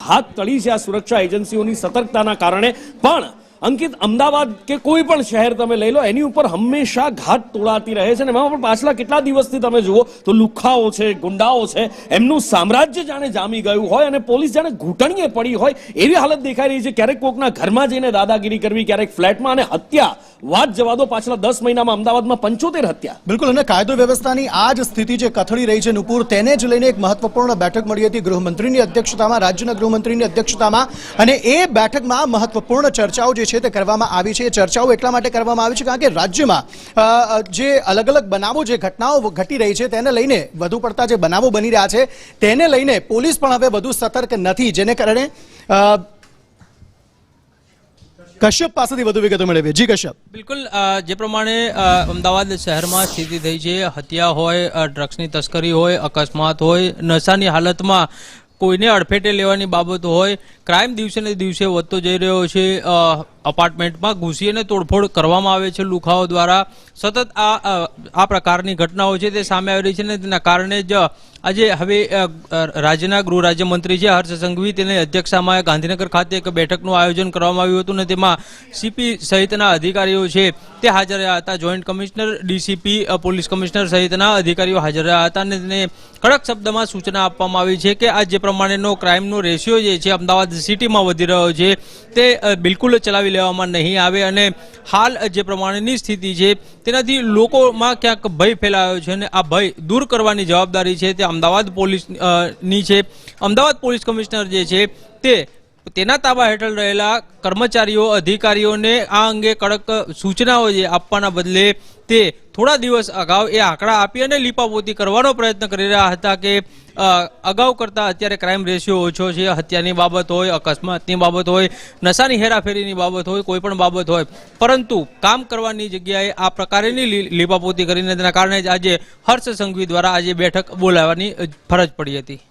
હાથ તળી છે આ સુરક્ષા એજન્સીઓની સતર્કતાના કારણે। પણ અંકિત, અમદાવાદ કે કોઈ પણ શહેર તમે લઈ લો, એની ઉપર હંમેશા ઘાત તોળાતી રહે છે ને એમાં પણ પાછલા કેટલા દિવસથી તમે જુઓ તો લુખ્ખાઓ છે, ગુંડાઓ છે, એમનું સામ્રાજ્ય જાણે જામી ગયું હોય અને પોલીસ જાણે ઘૂંટણીએ પડી હોય એવી હાલત દેખાઈ રહી છે। ક્યારેક કોકના ઘરમાં જઈને દાદાગીરી કરવી, ક્યારેક ફ્લેટમાં, અને હત્યા વાત જવા દો, પાછલા 10 મહિનામાં અમદાવાદમાં 75 હત્યા। બિલકુલ, અને કાયદો વ્યવસ્થાની આ જ સ્થિતિ જે કથળી રહી છે નુપુર, તેને જ લઈને એક મહત્વપૂર્ણ બેઠક મળી હતી ગૃહમંત્રીની અધ્યક્ષતામાં, રાજ્યના ગૃહમંત્રીની અધ્યક્ષતામાં, અને એ બેઠકમાં મહત્વપૂર્ણ ચર્ચાઓ જે છે તે કરવામાં આવી છે। ચર્ચાઓ એટલા માટે કરવામાં આવી છે કારણ કે રાજ્યમાં જે અલગ અલગ બનાવો, જે ઘટનાઓ ઘટી રહી છે તેને લઈને, વધુ પડતા જે બનાવો બની રહ્યા છે તેને લઈને પોલીસ પણ હવે વધુ સતર્ક નથી, જેને કારણે કશ્યપ પાસેથી વધુ વિગતો મેળવીએ। જી કશ્યપ। બિલકુલ, જે પ્રમાણે અમદાવાદ શહેરમાં સ્થિતિ થઈ છે, હત્યા હોય, ડ્રગ્સની તસ્કરી હોય, અકસ્માત હોય, નશાની હાલતમાં કોઈને અડફેટે લેવાની બાબતો હોય, ક્રાઇમ દિવસે ને દિવસે વધતો જઈ રહ્યો છે। અપાર્ટમેન્ટમાં ઘૂસી અને તોડફોડ કરવામાં આવે છે લુખાઓ દ્વારા। સતત આ પ્રકારની ઘટનાઓ છે તે સામે આવી રહી છે ને તેના કારણે જ આજે હવે રાજ્યના ગૃહ રાજ્યમંત્રી છે હર્ષ સંઘવી, તેની અધ્યક્ષતામાં ગાંધીનગર ખાતે એક બેઠકનું આયોજન કરવામાં આવ્યું હતું અને તેમાં સીપી સહિતના અધિકારીઓ છે તે હાજર રહ્યા હતા। Joint commissioner, DCP, police commissioner સહિતના અધિકારીઓ હાજર રહ્યા હતા અને તેને કડક શબ્દમાં સૂચના આપવામાં આવી છે કે આ જે પ્રમાણેનો ક્રાઇમનો રેશિયો જે છે અમદાવાદ સિટીમાં વધી રહ્યો છે તે બિલકુલ ચલાવી લેવામાં નહીં આવે અને હાલ જે પ્રમાણેની સ્થિતિ છે તેનાથી લોકોમાં ક્યાંક ભય ફેલાયો છે અને આ ભય દૂર કરવાની જવાબદારી છે તે અમદાવાદ પોલીસની છે। અમદાવાદ પોલીસ કમિશનર જે છે તેના તાબા હેઠળ રહેલા કર્મચારીઓ, અધિકારીઓને આ અંગે કડક સૂચનાઓ જે આપવાના બદલે તે થોડા દિવસ અગાઉ એ આંકડા આપી અને લીપાપોતી કરવાનો પ્રયત્ન કરી રહ્યા હતા કે અગાઉ કરતાં અત્યારે ક્રાઇમ રેશિયો ઓછો છે। હત્યાની બાબત હોય, અકસ્માતની બાબત હોય, નશાની હેરાફેરીની બાબત હોય, કોઈ પણ બાબત હોય, પરંતુ કામ કરવાની જગ્યાએ આ પ્રકારની લીપાપોતી કરીને તેના કારણે જ આજે હર્ષ સંઘવી દ્વારા આજે બેઠક બોલાવવાની ફરજ પડી હતી।